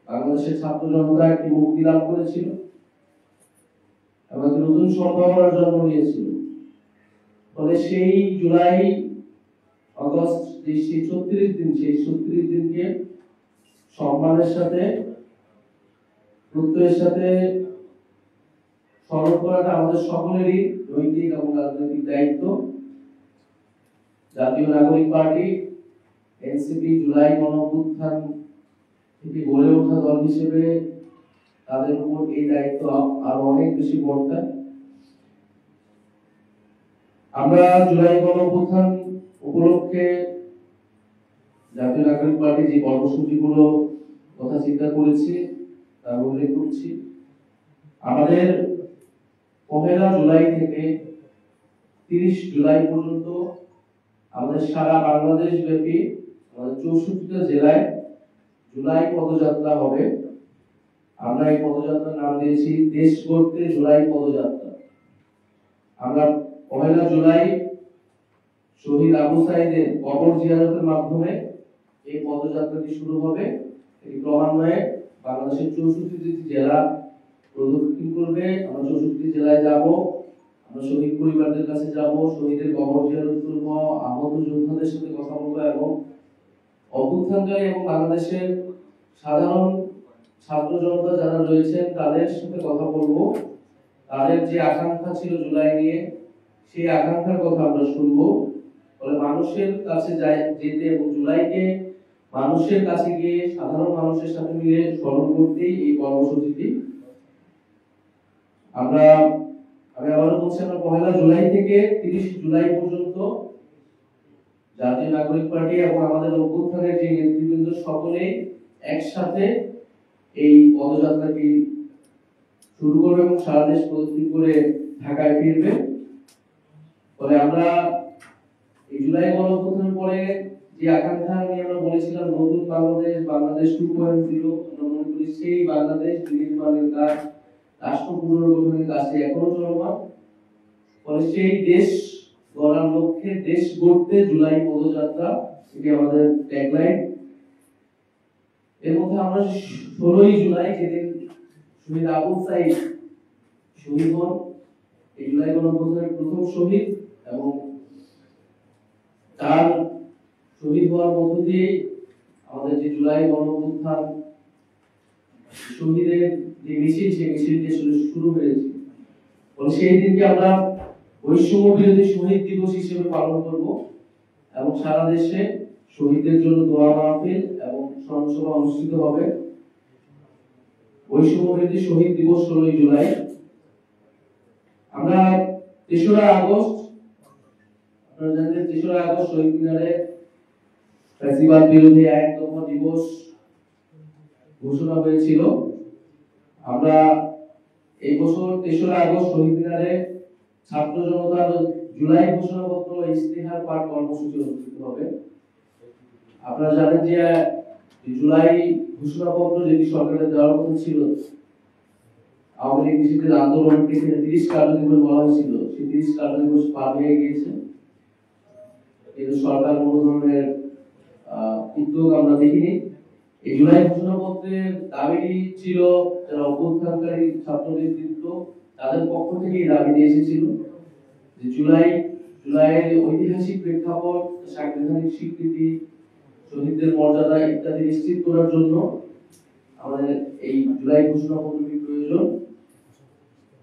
বাংলাদেশের ছাত্র জনতা একটি মুক্তি লাভ করেছিল এবং একটি নতুন সম্ভাবনার জন্ম নিয়েছিল। ফলে সেই জুলাই আগস্ট সেই 36 দিনকে সম্মানের সাথে প্রত্যয়ের সাথে স্মরণ করাটা আমাদের সকলেরই নৈতিক এবং রাজনৈতিক দায়িত্ব। জাতীয় নাগরিক পার্টি এনসিপি জুলাই গণঅভ্যুত্থান থেকে গড়ে ওঠা দল হিসেবে তাদের উপর এই দায়িত্ব আরো অনেক বেশি বর্তায়। আমরা জুলাই গণঅভ্যুত্থান উপলক্ষে জাতীয় নাগরিক পার্টি যে কর্মসূচিগুলো কথা চিন্তা করেছি তার উল্লেখ করছি। আমাদের 1 জুলাই থেকে 30 জুলাই পর্যন্ত আমাদের সারা বাংলাদেশ ব্যাপী আমাদের 64টা জেলায় জুলাই পদযাত্রা হবে। আমরা এই পদযাত্রার নাম দিয়েছি দেশ গড়তে জুলাই পদযাত্রা। আমরা 1 জুলাই শহীদ আবু সাঈদের কবর জিয়ারতের মাধ্যমে এই পদযাত্রাটি শুরু হবে। এই ক্রমান্বয়ে বাংলাদেশের 64টি জেলা প্রদক্ষিণ করবে। আমরা 64টি জেলায় যাব, আমরা শহীদ পরিবারদের কাছে যাব, শহীদের কবর জিয়ারত করব, আহত যোদ্ধাদের সাথে কথা বলবো এবং অভ্যুত্থানকারী এবং বাংলাদেশের সাধারণ ছাত্র জনতা যারা রয়েছেন তাদের সাথে কথা বলবো। তাদের যে আকাঙ্ক্ষা ছিল জুলাই নিয়ে, সেই আকাঙ্ক্ষার কথা আমরা শুনবো। ফলে মানুষের কাছে যেতে এবং জুলাইকে মানুষের কাছে গিয়ে সাধারণ মানুষের সাথে মিলে স্মরণ করতেই এই কর্মসূচিটি। আমি আবারও বলছি, আমরা 1 জুলাই থেকে 30 জুলাই পর্যন্ত জাতীয় নাগরিক পার্টি এবং আমাদের অভ্যুত্থানের যে নেতৃবৃন্দ সকলেই একসাথে এই পদযাত্রাটি শুরু করবে এবং সারা দেশ প্রদক্ষিণ করে ঢাকায় ফিরবে। ফলে আমরা এই জুলাই গণঅভ্যুত্থানের পরে যে আকাঙ্ক্ষা নিয়ে আমরা বলেছিলাম নতুন বাংলাদেশ, বাংলাদেশ 2.0, আমরা মনে করি সেই বাংলাদেশ নির্মাণের কাজ, রাষ্ট্র পুনর্গঠনের কাজটি এখনো চলমান। ফলে সেই দেশ গড়ার লক্ষ্যে দেশ গড়তে জুলাই পদযাত্রা, এটি আমাদের ট্যাগলাইন। এর মধ্যে আমরা 16 জুলাই যেদিন শহীদ আবু সাঈদ শহীদ হন, এই জুলাই গণঅভ্যুত্থানের প্রথম শহীদ, এবং তার শহীদ হওয়ার মধ্য দিয়ে আমাদের যে জুলাই গণঅভ্যুত্থান শহীদের যে মিছিল, সেই মিছিলটি শুরু হয়েছে। সেই দিনকে আমরা বৈষম্য বিরোধী শহীদ দিবস হিসেবে পালন করব এবং সারা দেশে শহীদদের জন্য দোয়া মাহফিল এবং স্মরণসভা অনুষ্ঠিত হবে। বৈষম্য বিরোধী শহীদ দিবস 16 জুলাই। আমরা 3রা আগস্ট, আপনারা জানেন 3রা আগস্ট শহীদ মিনারে ফ্যাসিবাদ বিরোধী 1 দফা দিবস ঘোষণা হয়েছিল। আমরা এই বছর 3রা আগস্ট শহীদ মিনারে ছাত্র জনতার জুলাই ঘোষণাপত্র ইস্তেহার পাঠ কর্মসূচি অনুষ্ঠিত হবে। আপনারা জানেন যে জুলাই ঘোষণাপত্র যেটি সরকারের দেওয়ার কথা ছিল, আওয়ামী লীগ নিষিদ্ধের আন্দোলনকে 30 কার্যদিবস বলা হয়েছিল, সেই 30 কার্যদিবস পার হয়ে গিয়েছে। কিন্তু সরকার কোনো ধরনের উদ্যোগ আমরা দেখিনি। এই জুলাই ঘোষণাপত্রের দাবিটি ছিল যারা অভ্যুত্থানকারী ছাত্র নেতৃত্ব তাদের পক্ষ থেকে এই দাবি নিয়ে এসেছিল যে জুলাইয়ের ঐতিহাসিক প্রেক্ষাপট, সাংবিধানিক স্বীকৃতি, শহীদদের মর্যাদা ইত্যাদি নিশ্চিত করার জন্য আমাদের এই জুলাই ঘোষণাপত্রটি প্রয়োজন।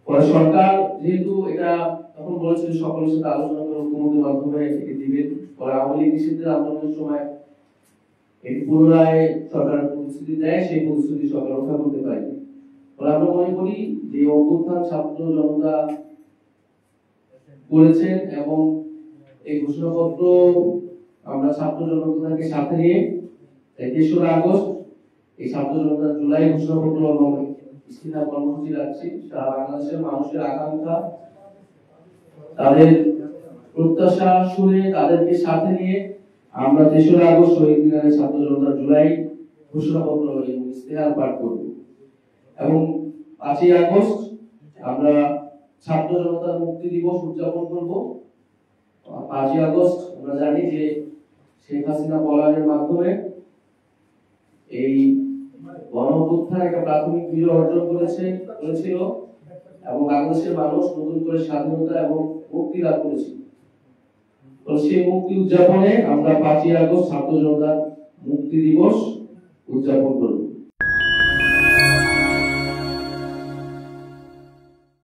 পরে সরকার যেহেতু এটা তখন বলেছিল সকলের সাথে আলোচনা করে ঐক্যমত্যের মাধ্যমে এটি দিবেন, পরে আওয়ামী লীগ নিষিদ্ধের আন্দোলনের সময় এটি পুনরায় সরকার প্রতিশ্রুতি দেয়, সেই প্রতিশ্রুতি সরকার রক্ষা করতে পারেনি। ফলে আমরা মনে করি যে অভ্যুত্থান ছাত্র জনতা করেছেন এবং এই ঘোষণাপত্র আমরা ছাত্র জনতাকে সাথে নিয়ে 3রা আগস্ট এই ছাত্র জনতা জুলাই ঘোষণাপত্র এবং ইস্তেহার কর্মসূচি রাখছি। সারা বাংলাদেশের মানুষের আকাঙ্ক্ষা, তাদের প্রত্যাশা শুনে তাদেরকে সাথে নিয়ে আমরা 3রা আগস্ট শহীদ মিনারে ছাত্র জনতা জুলাই ঘোষণাপত্র এবং ইস্তেহার পাঠ করব এবং 5ই আগস্ট আমরা ছাত্র জনতার মুক্তি দিবস উদযাপন করব। 5ই আগস্ট আমরা জানি যে শেখ হাসিনা পলায়নের মাধ্যমে এই গণঅভ্যুত্থান একটা প্রাথমিক বিজয় অর্জন করেছিল এবং বাংলাদেশের মানুষ নতুন করে স্বাধীনতা এবং মুক্তি লাভ করেছিল। তো সেই মুক্তি উদযাপনে আমরা 5ই আগস্ট ছাত্র জনতার মুক্তি দিবস উদযাপন করব।